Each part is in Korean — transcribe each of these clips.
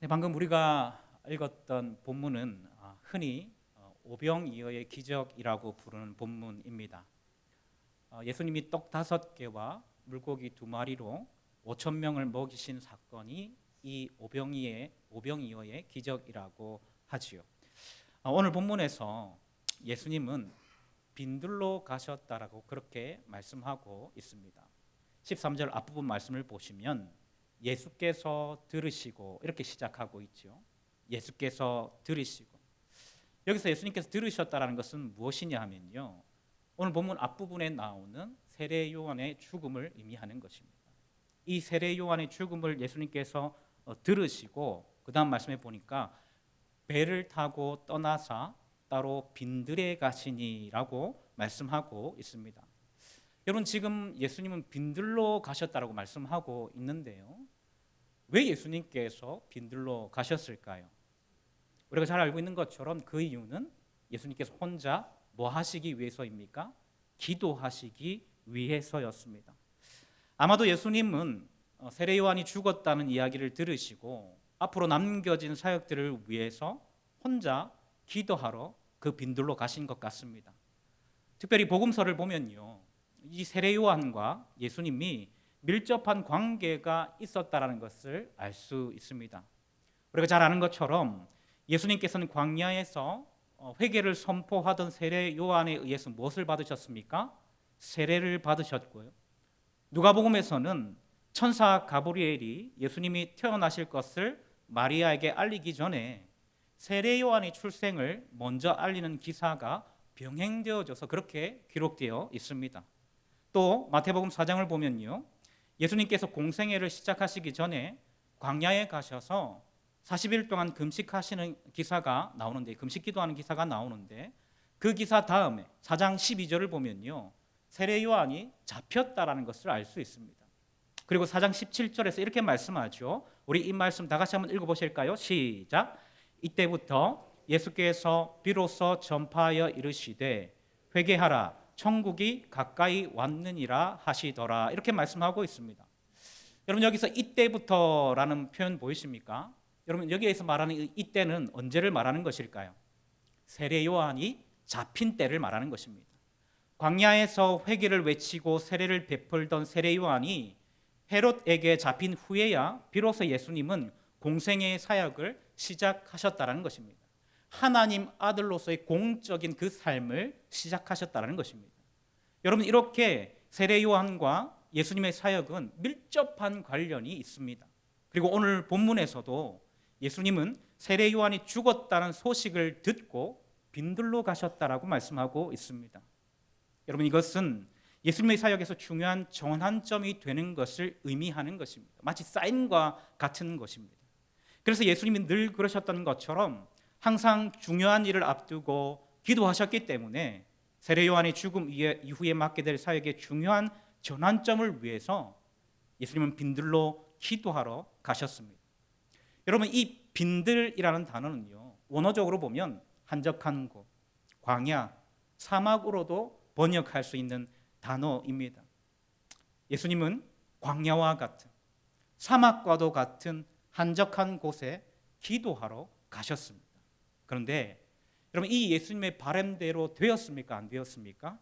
네, 방금 우리가 읽었던 본문은 흔히 오병이어의 기적이라고 부르는 본문입니다. 예수님이 떡 5개와 물고기 2마리로 5천 명을 먹이신 사건이 이 오병이어의 기적이라고 하지요. 오늘 본문에서 예수님은 빈들로 가셨다라고 그렇게 말씀하고 있습니다. 13절 앞부분 말씀을 보시면 예수께서 들으시고 이렇게 시작하고 있죠. 예수께서 들으시고, 여기서 예수님께서 들으셨다라는 것은 무엇이냐 하면요, 오늘 본문 앞부분에 나오는 세례 요한의 죽음을 의미하는 것입니다. 이 세례 요한의 죽음을 예수님께서 들으시고 그 다음 말씀에 보니까 배를 타고 떠나사 따로 빈들에 가시니라고 말씀하고 있습니다. 여러분, 지금 예수님은 빈들로 가셨다라고 말씀하고 있는데요, 왜 예수님께서 빈들로 가셨을까요? 우리가 잘 알고 있는 것처럼 그 이유는 예수님께서 혼자 뭐 하시기 위해서입니까? 기도하시기 위해서였습니다. 아마도 예수님은 세례 요한이 죽었다는 이야기를 들으시고 앞으로 남겨진 사역들을 위해서 혼자 기도하러 그 빈들로 가신 것 같습니다. 특별히 복음서를 보면요, 이 세례 요한과 예수님이 밀접한 관계가 있었다라는 것을 알 수 있습니다. 우리가 잘 아는 것처럼 예수님께서는 광야에서 회개를 선포하던 세례 요한에 의해서 무엇을 받으셨습니까? 세례를 받으셨고요. 누가복음에서는 천사 가브리엘이 예수님이 태어나실 것을 마리아에게 알리기 전에 세례 요한의 출생을 먼저 알리는 기사가 병행되어져서 그렇게 기록되어 있습니다. 또 마태복음 4장을 보면요, 예수님께서 공생애를 시작하시기 전에 광야에 가셔서 40일 동안 금식하시는 기사가 나오는데, 금식 기도하는 기사가 나오는데, 그 기사 다음에 4장 12절을 보면요, 세례 요한이 잡혔다라는 것을 알 수 있습니다. 그리고 4장 17절에서 이렇게 말씀하죠. 우리 이 말씀 다 같이 한번 읽어보실까요? 시작. 이때부터 예수께서 비로소 전파하여 이르시되 회개하라, 천국이 가까이 왔느니라 하시더라, 이렇게 말씀하고 있습니다. 여러분, 여기서 이때부터라는 표현 보이십니까? 여러분, 여기에서 말하는 이때는 언제를 말하는 것일까요? 세례 요한이 잡힌 때를 말하는 것입니다. 광야에서 회개를 외치고 세례를 베풀던 세례 요한이 헤롯에게 잡힌 후에야 비로소 예수님은 공생애의 사역을 시작하셨다는 것입니다. 하나님 아들로서의 공적인 그 삶을 시작하셨다는 것입니다. 여러분, 이렇게 세례 요한과 예수님의 사역은 밀접한 관련이 있습니다. 그리고 오늘 본문에서도 예수님은 세례 요한이 죽었다는 소식을 듣고 빈들로 가셨다라고 말씀하고 있습니다. 여러분, 이것은 예수님의 사역에서 중요한 전환점이 되는 것을 의미하는 것입니다. 마치 사인과 같은 것입니다. 그래서 예수님이 늘 그러셨던 것처럼 항상 중요한 일을 앞두고 기도하셨기 때문에 세례 요한의 죽음 이후에 맡게 될 사역의 중요한 전환점을 위해서 예수님은 빈들로 기도하러 가셨습니다. 여러분, 이 빈들이라는 단어는요, 원어적으로 보면 한적한 곳, 광야, 사막으로도 번역할 수 있는 단어입니다. 예수님은 광야와 같은, 사막과도 같은 한적한 곳에 기도하러 가셨습니다. 그런데 여러분, 이 예수님의 바람대로 되었습니까? 안 되었습니까?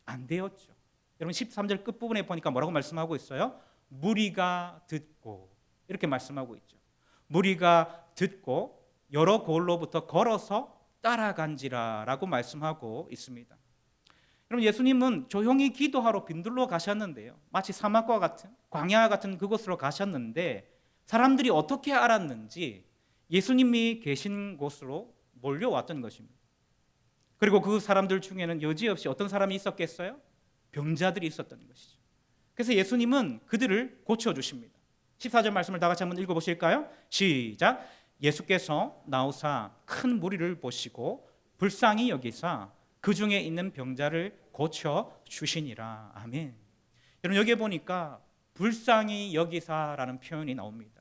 안 되었죠. 여러분, 13절 끝부분에 보니까 뭐라고 말씀하고 있어요? 무리가 듣고, 이렇게 말씀하고 있죠. 무리가 듣고 여러 골로부터 걸어서 따라간지라라고 말씀하고 있습니다. 여러분, 예수님은 조용히 기도하러 빈들로 가셨는데요, 마치 사막과 같은, 광야 같은 그곳으로 가셨는데 사람들이 어떻게 알았는지 예수님이 계신 곳으로 몰려왔던 것입니다. 그리고 그 사람들 중에는 여지없이 어떤 사람이 있었겠어요? 병자들이 있었던 것이죠. 그래서 예수님은 그들을 고쳐주십니다. 14절 말씀을 다 같이 한번 읽어보실까요? 시작. 예수께서 나오사 큰 무리를 보시고 불쌍히 여기사 그 중에 있는 병자를 고쳐주시니라. 아멘. 여러분, 여기에 보니까 불쌍히 여기사라는 표현이 나옵니다.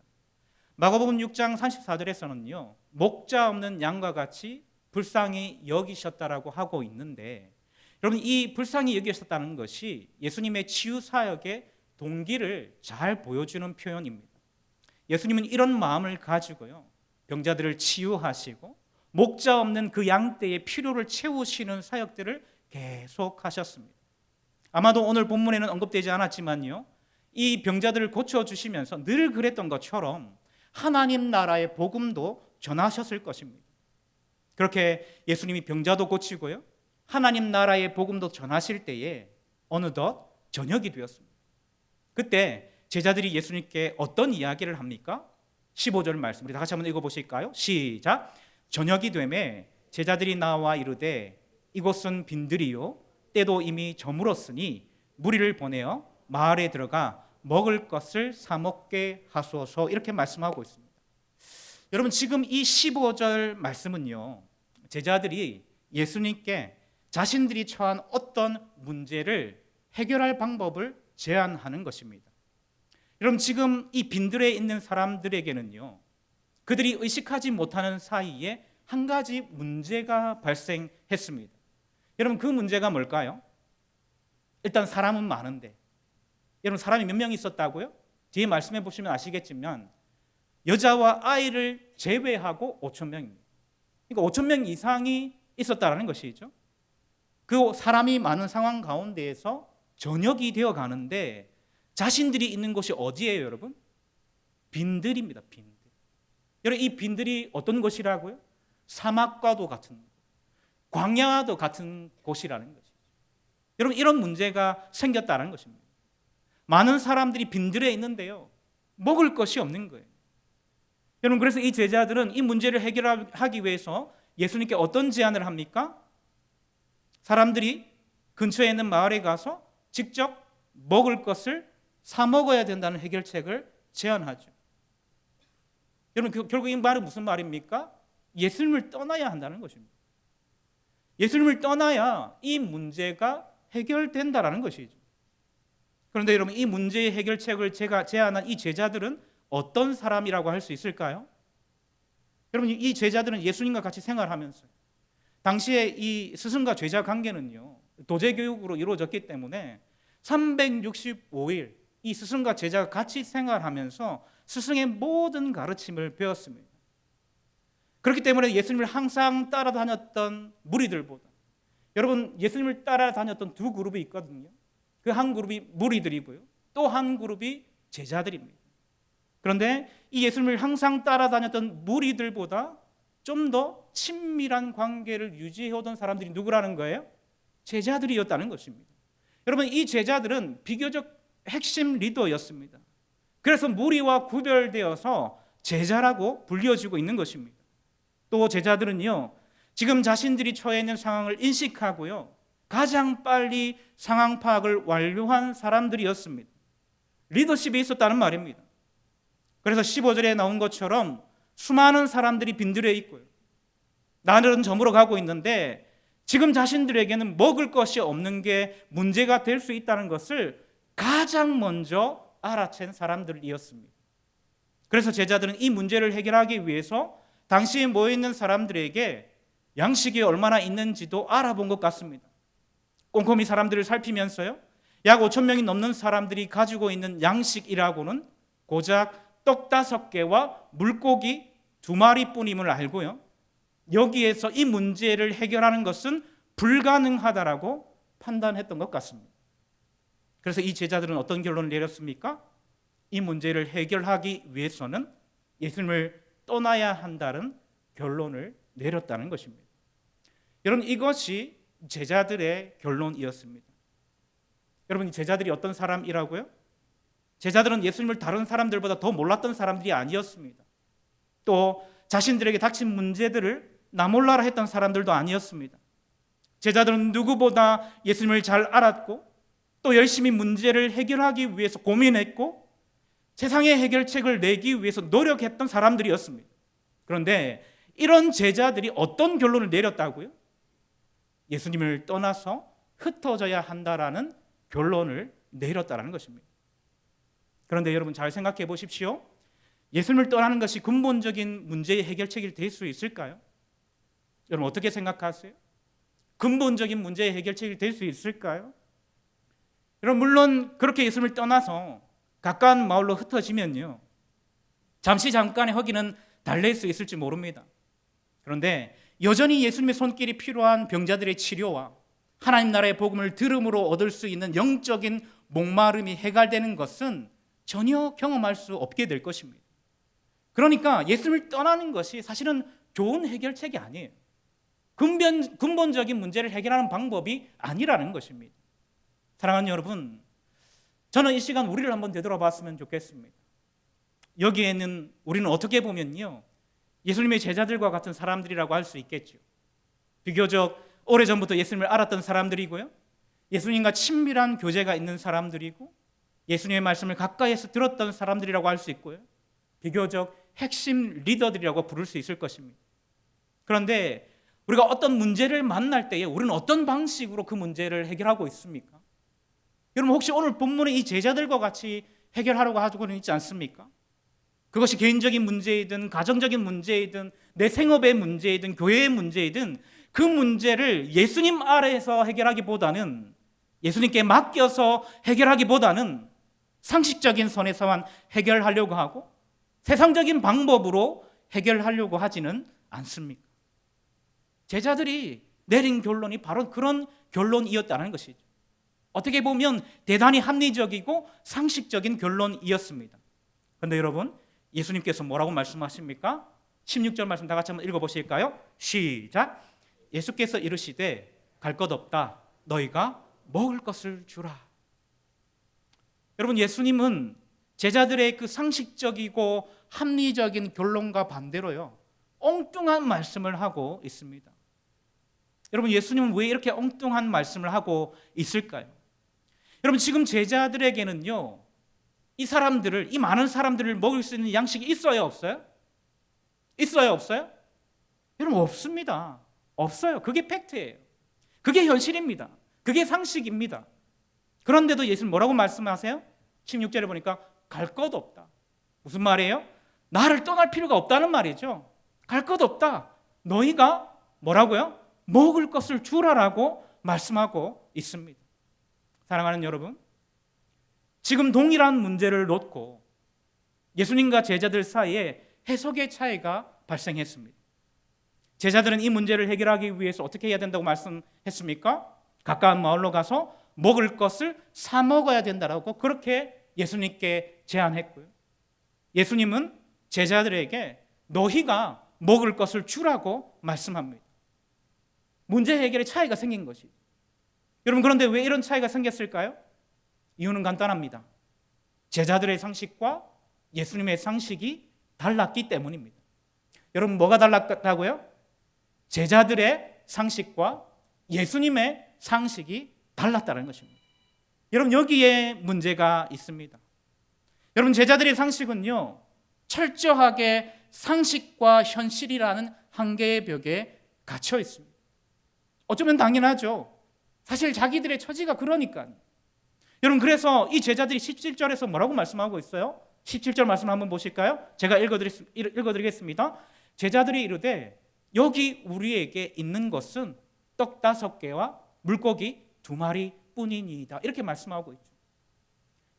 마가복음 6장 34절에서는요, 목자 없는 양과 같이 불쌍히 여기셨다라고 하고 있는데, 여러분, 이 불쌍히 여기셨다는 것이 예수님의 치유 사역의 동기를 잘 보여주는 표현입니다. 예수님은 이런 마음을 가지고요, 병자들을 치유하시고 목자 없는 그 양떼의 필요를 채우시는 사역들을 계속 하셨습니다. 아마도 오늘 본문에는 언급되지 않았지만요, 이 병자들을 고쳐주시면서 늘 그랬던 것처럼 하나님 나라의 복음도 전하셨을 것입니다. 그렇게 예수님이 병자도 고치고요, 하나님 나라의 복음도 전하실 때에 어느덧 저녁이 되었습니다. 그때 제자들이 예수님께 어떤 이야기를 합니까? 15절 말씀 우리 다 같이 한번 읽어보실까요? 시작. 저녁이 되매 제자들이 나와 이르되 이곳은 빈들이요 때도 이미 저물었으니 무리를 보내어 마을에 들어가 먹을 것을 사 먹게 하소서, 이렇게 말씀하고 있습니다. 여러분, 지금 이 15절 말씀은요, 제자들이 예수님께 자신들이 처한 어떤 문제를 해결할 방법을 제안하는 것입니다. 여러분, 지금 이 빈들에 있는 사람들에게는요, 그들이 의식하지 못하는 사이에 한 가지 문제가 발생했습니다. 여러분, 그 문제가 뭘까요? 일단 사람은 많은데, 여러분, 사람이 몇 명 있었다고요? 뒤에 말씀해 보시면 아시겠지만 여자와 아이를 제외하고 5,000명입니다. 그러니까 5,000명 이상이 있었다는 것이죠. 그 사람이 많은 상황 가운데에서 저녁이 되어 가는데 자신들이 있는 곳이 어디예요, 여러분? 빈들입니다. 빈들. 여러분, 이 빈들이 어떤 곳이라고요? 사막과도 같은, 광야와도 같은 곳이라는 것이죠. 여러분, 이런 문제가 생겼다는 것입니다. 많은 사람들이 빈들에 있는데요, 먹을 것이 없는 거예요. 여러분, 그래서 이 제자들은 이 문제를 해결하기 위해서 예수님께 어떤 제안을 합니까? 사람들이 근처에 있는 마을에 가서 직접 먹을 것을 사 먹어야 된다는 해결책을 제안하죠. 여러분, 결국 이 말은 무슨 말입니까? 예수님을 떠나야 한다는 것입니다. 예수님을 떠나야 이 문제가 해결된다는 것이죠. 그런데 여러분, 이 문제의 해결책을 제가 제안한 이 제자들은 어떤 사람이라고 할 수 있을까요? 여러분, 이 제자들은 예수님과 같이 생활하면서 당시에 이 스승과 제자 관계는요, 도제교육으로 이루어졌기 때문에 365일 이 스승과 제자가 같이 생활하면서 스승의 모든 가르침을 배웠습니다. 그렇기 때문에 예수님을 항상 따라다녔던 무리들보다, 여러분, 예수님을 따라다녔던 두 그룹이 있거든요. 그 한 그룹이 무리들이고요, 또 한 그룹이 제자들입니다. 그런데 이 예수님을 항상 따라다녔던 무리들보다 좀 더 친밀한 관계를 유지해오던 사람들이 누구라는 거예요? 제자들이었다는 것입니다. 여러분, 이 제자들은 비교적 핵심 리더였습니다. 그래서 무리와 구별되어서 제자라고 불려지고 있는 것입니다. 또 제자들은요, 지금 자신들이 처해 있는 상황을 인식하고요, 가장 빨리 상황 파악을 완료한 사람들이었습니다. 리더십이 있었다는 말입니다. 그래서 15절에 나온 것처럼 수많은 사람들이 빈들에 있고요, 나는 저물어 가고 있는데 지금 자신들에게는 먹을 것이 없는 게 문제가 될 수 있다는 것을 가장 먼저 알아챈 사람들이었습니다. 그래서 제자들은 이 문제를 해결하기 위해서 당시에 모여있는 사람들에게 양식이 얼마나 있는지도 알아본 것 같습니다. 꼼꼼히 사람들을 살피면서요, 약 5,000명이 넘는 사람들이 가지고 있는 양식이라고는 고작 떡 5개와 물고기 2마리뿐임을 알고요, 여기에서 이 문제를 해결하는 것은 불가능하다라고 판단했던 것 같습니다. 그래서 이 제자들은 어떤 결론을 내렸습니까? 이 문제를 해결하기 위해서는 예수님을 떠나야 한다는 결론을 내렸다는 것입니다. 여러분, 이것이 제자들의 결론이었습니다. 여러분, 제자들이 어떤 사람이라고요? 제자들은 예수님을 다른 사람들보다 더 몰랐던 사람들이 아니었습니다. 또 자신들에게 닥친 문제들을 나몰라라 했던 사람들도 아니었습니다. 제자들은 누구보다 예수님을 잘 알았고 또 열심히 문제를 해결하기 위해서 고민했고 세상의 해결책을 내기 위해서 노력했던 사람들이었습니다. 그런데 이런 제자들이 어떤 결론을 내렸다고요? 예수님을 떠나서 흩어져야 한다라는 결론을 내렸다는 것입니다. 그런데 여러분, 잘 생각해 보십시오. 예수님을 떠나는 것이 근본적인 문제의 해결책이 될 수 있을까요? 여러분, 어떻게 생각하세요? 근본적인 문제의 해결책이 될 수 있을까요? 여러분, 물론 그렇게 예수님을 떠나서 가까운 마을로 흩어지면요, 잠깐의 허기는 달랠 수 있을지 모릅니다. 그런데 여전히 예수님의 손길이 필요한 병자들의 치료와 하나님 나라의 복음을 들음으로 얻을 수 있는 영적인 목마름이 해결되는 것은 전혀 경험할 수 없게 될 것입니다. 그러니까 예수님을 떠나는 것이 사실은 좋은 해결책이 아니에요. 근본적인 문제를 해결하는 방법이 아니라는 것입니다. 사랑하는 여러분, 저는 이 시간 우리를 한번 되돌아봤으면 좋겠습니다. 여기에는 우리는 어떻게 보면요, 예수님의 제자들과 같은 사람들이라고 할 수 있겠죠. 비교적 오래전부터 예수님을 알았던 사람들이고요, 예수님과 친밀한 교제가 있는 사람들이고, 예수님의 말씀을 가까이에서 들었던 사람들이라고 할 수 있고요, 비교적 핵심 리더들이라고 부를 수 있을 것입니다. 그런데 우리가 어떤 문제를 만날 때에 우리는 어떤 방식으로 그 문제를 해결하고 있습니까? 여러분, 혹시 오늘 본문의 이 제자들과 같이 해결하려고 하고는 있지 않습니까? 그것이 개인적인 문제이든 가정적인 문제이든 내 생업의 문제이든 교회의 문제이든 그 문제를 예수님 아래에서 해결하기보다는, 예수님께 맡겨서 해결하기보다는 상식적인 선에서만 해결하려고 하고 세상적인 방법으로 해결하려고 하지는 않습니까? 제자들이 내린 결론이 바로 그런 결론이었다는 것이죠. 어떻게 보면 대단히 합리적이고 상식적인 결론이었습니다. 그런데 여러분, 예수님께서 뭐라고 말씀하십니까? 16절 말씀 다 같이 한번 읽어보실까요? 시작. 예수께서 이르시되 갈 것 없다. 너희가 먹을 것을 주라. 여러분, 예수님은 제자들의 그 상식적이고 합리적인 결론과 반대로요, 엉뚱한 말씀을 하고 있습니다. 여러분, 예수님은 왜 이렇게 엉뚱한 말씀을 하고 있을까요? 여러분, 지금 제자들에게는요, 이 많은 사람들을 먹일 수 있는 양식이 있어요, 없어요? 있어요, 없어요? 여러분, 없습니다. 없어요. 그게 팩트예요. 그게 현실입니다. 그게 상식입니다. 그런데도 예수님 뭐라고 말씀하세요? 16절에 보니까 갈 것 없다. 무슨 말이에요? 나를 떠날 필요가 없다는 말이죠. 갈 것 없다. 너희가 뭐라고요? 먹을 것을 주라라고 말씀하고 있습니다. 사랑하는 여러분, 지금 동일한 문제를 놓고 예수님과 제자들 사이에 해석의 차이가 발생했습니다. 제자들은 이 문제를 해결하기 위해서 어떻게 해야 된다고 말씀했습니까? 가까운 마을로 가서 먹을 것을 사 먹어야 된다라고 그렇게 예수님께 제안했고요, 예수님은 제자들에게 너희가 먹을 것을 주라고 말씀합니다. 문제 해결의 차이가 생긴 것이죠. 여러분, 그런데 왜 이런 차이가 생겼을까요? 이유는 간단합니다. 제자들의 상식과 예수님의 상식이 달랐기 때문입니다. 여러분, 뭐가 달랐다고요? 제자들의 상식과 예수님의 상식이 달랐다는 것입니다. 여러분, 여기에 문제가 있습니다. 여러분, 제자들의 상식은요, 철저하게 상식과 현실이라는 한계의 벽에 갇혀 있습니다. 어쩌면 당연하죠. 사실 자기들의 처지가 그러니까요. 여러분, 그래서 이 제자들이 17절에서 뭐라고 말씀하고 있어요? 17절 말씀 한번 보실까요? 제가 읽어드리겠습니다. 제자들이 이르되 여기 우리에게 있는 것은 떡 5개와 물고기 2마리 뿐이니이다. 이렇게 말씀하고 있죠.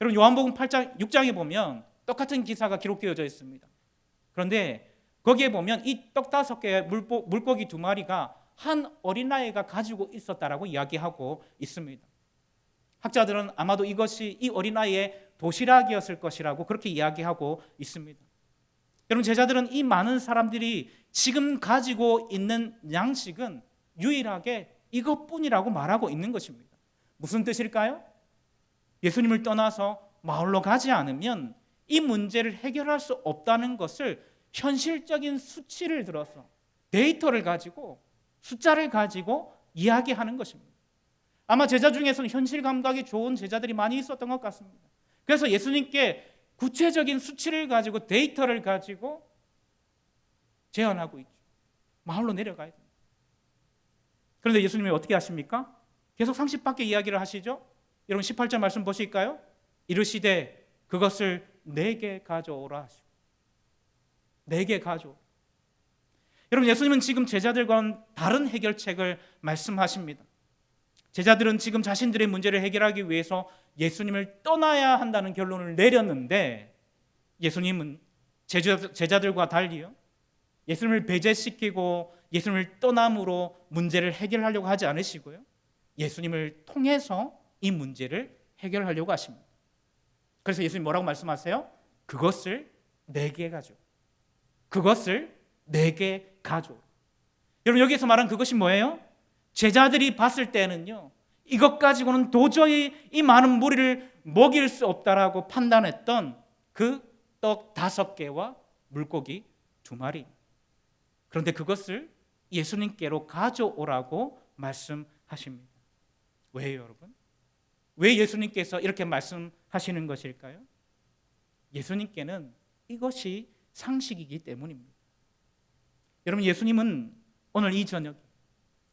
여러분, 요한복음 8장, 6장에 보면 똑같은 기사가 기록되어져 있습니다. 그런데 거기에 보면 이 떡 5개와 물고기 2마리가 한 어린아이가 가지고 있었다라고 이야기하고 있습니다. 학자들은 아마도 이것이 이 어린아이의 도시락이었을 것이라고 그렇게 이야기하고 있습니다. 여러분, 제자들은 이 많은 사람들이 지금 가지고 있는 양식은 유일하게 이것뿐이라고 말하고 있는 것입니다. 무슨 뜻일까요? 예수님을 떠나서 마을로 가지 않으면 이 문제를 해결할 수 없다는 것을 현실적인 수치를 들어서 데이터를 가지고 숫자를 가지고 이야기하는 것입니다. 아마 제자 중에서는 현실 감각이 좋은 제자들이 많이 있었던 것 같습니다. 그래서 예수님께 구체적인 수치를 가지고 데이터를 가지고 제안하고 있죠. 마을로 내려가야 됩니다. 그런데 예수님이 어떻게 하십니까? 계속 상식 밖의 이야기를 하시죠. 여러분, 18절 말씀 보실까요? 이르시되 그것을 내게 가져오라 하시고, 내게 가져오라. 여러분, 예수님은 지금 제자들과는 다른 해결책을 말씀하십니다. 제자들은 지금 자신들의 문제를 해결하기 위해서 예수님을 떠나야 한다는 결론을 내렸는데, 예수님은 제자들과 달리요, 예수님을 배제시키고 예수님을 떠남으로 문제를 해결하려고 하지 않으시고요. 예수님을 통해서 이 문제를 해결하려고 하십니다. 그래서 예수님 뭐라고 말씀하세요? 그것을 내게 가져. 그것을 내게 가져. 여러분 여기서 말한 그것이 뭐예요? 제자들이 봤을 때는요, 이것 가지고는 도저히 이 많은 무리를 먹일 수 없다라고 판단했던 그 떡 5개와 물고기 2마리. 그런데 그것을 예수님께로 가져오라고 말씀하십니다. 왜요, 여러분? 왜 예수님께서 이렇게 말씀하시는 것일까요? 예수님께는 이것이 상식이기 때문입니다. 여러분, 예수님은 오늘 이 저녁,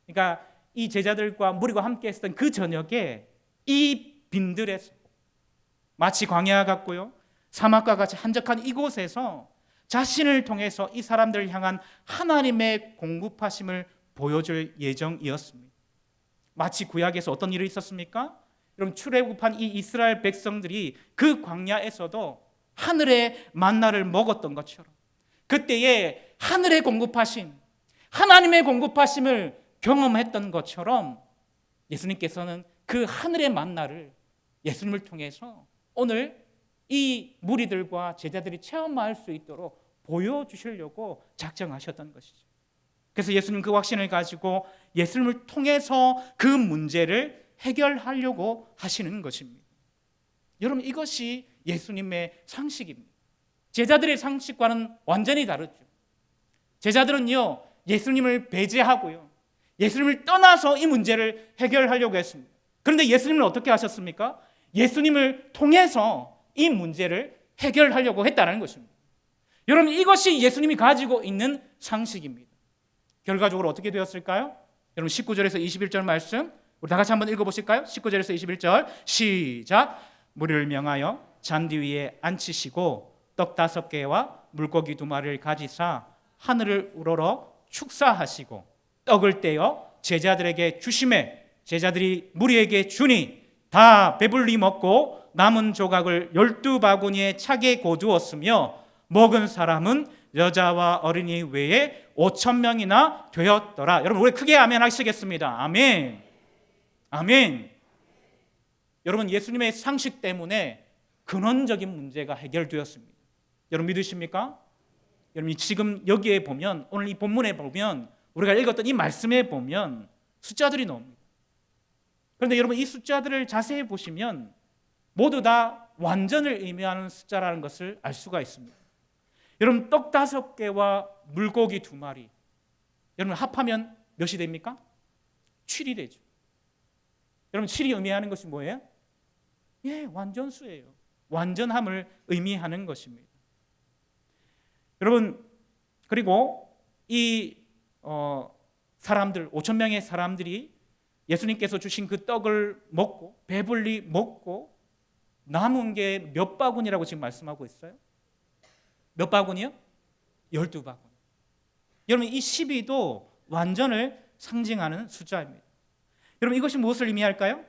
그러니까 이 제자들과 무리가 함께 했던 그 저녁에 이 빈들에서 마치 광야 같고요, 사막과 같이 한적한 이곳에서 자신을 통해서 이 사람들을 향한 하나님의 공급하심을 보여줄 예정이었습니다. 마치 구약에서 어떤 일이 있었습니까? 여러분, 출애굽한 이 이스라엘 백성들이 그 광야에서도 하늘의 만나를 먹었던 것처럼 그때에 하늘의 공급하심, 하나님의 공급하심을 경험했던 것처럼 예수님께서는 그 하늘의 만나를 예수님을 통해서 오늘 이 무리들과 제자들이 체험할 수 있도록 보여주시려고 작정하셨던 것이죠. 그래서 예수님 그 확신을 가지고 예수님을 통해서 그 문제를 해결하려고 하시는 것입니다. 여러분, 이것이 예수님의 상식입니다. 제자들의 상식과는 완전히 다르죠. 제자들은요, 예수님을 배제하고요, 예수님을 떠나서 이 문제를 해결하려고 했습니다. 그런데 예수님은 어떻게 하셨습니까? 예수님을 통해서 이 문제를 해결하려고 했다는 것입니다. 여러분, 이것이 예수님이 가지고 있는 상식입니다. 결과적으로 어떻게 되었을까요? 여러분, 19절에서 21절 말씀 우리 다 같이 한번 읽어보실까요? 19절에서 21절 시작. 무리를 명하여 잔디 위에 앉히시고 떡 5개와 물고기 2마리를 가지사 하늘을 우러러 축사하시고 떡을 떼어 제자들에게 주시매 제자들이 무리에게 주니 다 배불리 먹고 남은 조각을 12바구니에 차게 거두었으며 먹은 사람은 여자와 어린이 외에 5,000명이나 되었더라. 여러분, 우리 크게 아멘 하시겠습니다. 아멘. 아멘. 여러분, 예수님의 상식 때문에 근원적인 문제가 해결되었습니다. 여러분, 믿으십니까? 여러분, 지금 여기에 보면, 오늘 이 본문에 보면, 우리가 읽었던 이 말씀에 보면 숫자들이 나옵니다. 그런데 여러분, 이 숫자들을 자세히 보시면 모두 다 완전을 의미하는 숫자라는 것을 알 수가 있습니다. 여러분, 떡 5개와 물고기 2마리, 여러분 합하면 몇이 됩니까? 7이 되죠. 여러분, 7이 의미하는 것이 뭐예요? 예, 완전수예요. 완전함을 의미하는 것입니다. 여러분, 그리고 이 사람들 5,000명의 사람들이 예수님께서 주신 그 떡을 먹고 배불리 먹고 남은 게 몇 바구니라고 지금 말씀하고 있어요? 몇 바구니요? 12바구니. 여러분, 이 12도 완전을 상징하는 숫자입니다. 여러분, 이것이 무엇을 의미할까요?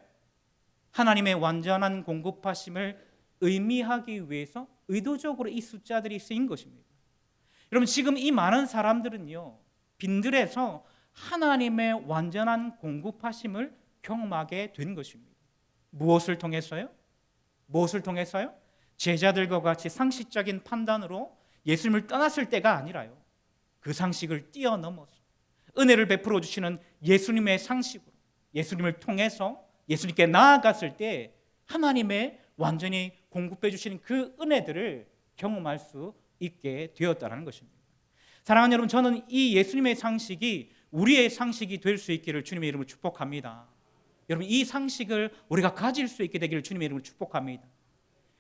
하나님의 완전한 공급하심을 의미하기 위해서 의도적으로 이 숫자들이 쓰인 것입니다. 여러분, 지금 이 많은 사람들은요, 빈들에서 하나님의 완전한 공급하심을 경험하게 된 것입니다. 무엇을 통해서요? 무엇을 통해서요? 제자들과 같이 상식적인 판단으로 예수님을 떠났을 때가 아니라요, 그 상식을 뛰어넘어서 은혜를 베풀어 주시는 예수님의 상식으로 예수님을 통해서 예수님께 나아갔을 때 하나님의 완전히 공급해 주시는 그 은혜들을 경험할 수 있게 되었다는 것입니다. 사랑하는 여러분, 저는 이 예수님의 상식이 우리의 상식이 될 수 있기를 주님의 이름으로 축복합니다. 여러분, 이 상식을 우리가 가질 수 있게 되기를 주님의 이름으로 축복합니다.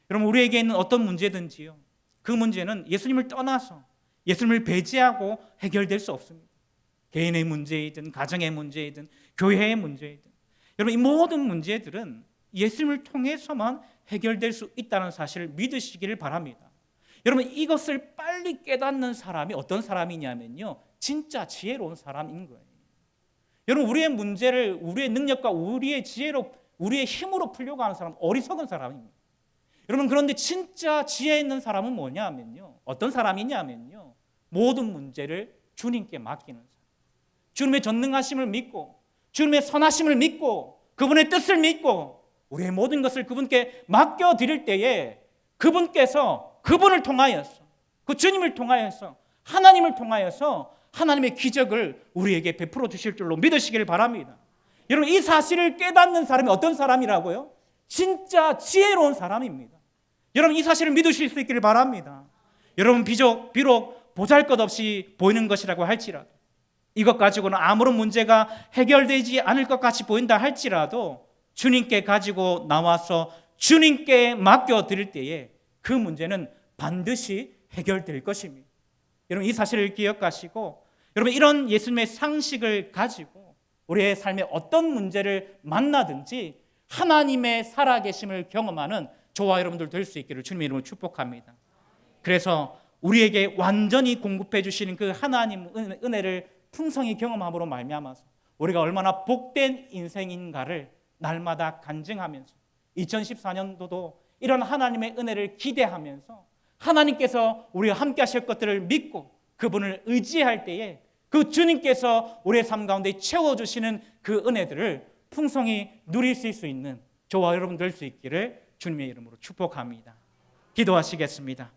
여러분, 우리에게 있는 어떤 문제든지요, 그 문제는 예수님을 떠나서 예수님을 배제하고 해결될 수 없습니다. 개인의 문제이든 가정의 문제이든 교회의 문제이든, 여러분, 이 모든 문제들은 예수님을 통해서만 해결될 수 있다는 사실을 믿으시기를 바랍니다. 여러분, 이것을 빨리 깨닫는 사람이 어떤 사람이냐면요, 진짜 지혜로운 사람인 거예요. 여러분, 우리의 문제를 우리의 능력과 우리의 지혜로, 우리의 힘으로 풀려고 하는 사람은 어리석은 사람입니다. 여러분, 그런데 진짜 지혜 있는 사람은 뭐냐면요, 어떤 사람이냐면요, 모든 문제를 주님께 맡기는 사람. 주님의 전능하심을 믿고 주님의 선하심을 믿고 그분의 뜻을 믿고 우리의 모든 것을 그분께 맡겨드릴 때에 그분께서 그분을 통하여서 그 주님을 통하여서 하나님을 통하여서 하나님의 기적을 우리에게 베풀어 주실 줄로 믿으시길 바랍니다. 여러분, 이 사실을 깨닫는 사람이 어떤 사람이라고요? 진짜 지혜로운 사람입니다. 여러분, 이 사실을 믿으실 수 있기를 바랍니다. 여러분, 비록 보잘것없이 보이는 것이라고 할지라도 이것 가지고는 아무런 문제가 해결되지 않을 것 같이 보인다 할지라도 주님께 가지고 나와서 주님께 맡겨드릴 때에 그 문제는 반드시 해결될 것입니다. 여러분, 이 사실을 기억하시고 여러분, 이런 예수님의 상식을 가지고 우리의 삶에 어떤 문제를 만나든지 하나님의 살아계심을 경험하는 저와 여러분들 될 수 있기를 주님의 이름으로 축복합니다. 그래서 우리에게 완전히 공급해 주시는 그 하나님 은혜를 풍성히 경험함으로 말미암아서 우리가 얼마나 복된 인생인가를 날마다 간증하면서 2014년도도 이런 하나님의 은혜를 기대하면서 하나님께서 우리와 함께 하실 것들을 믿고 그분을 의지할 때에 그 주님께서 우리의 삶 가운데 채워주시는 그 은혜들을 풍성히 누리실 수 있는 저와 여러분 될 수 있기를 주님의 이름으로 축복합니다. 기도하시겠습니다.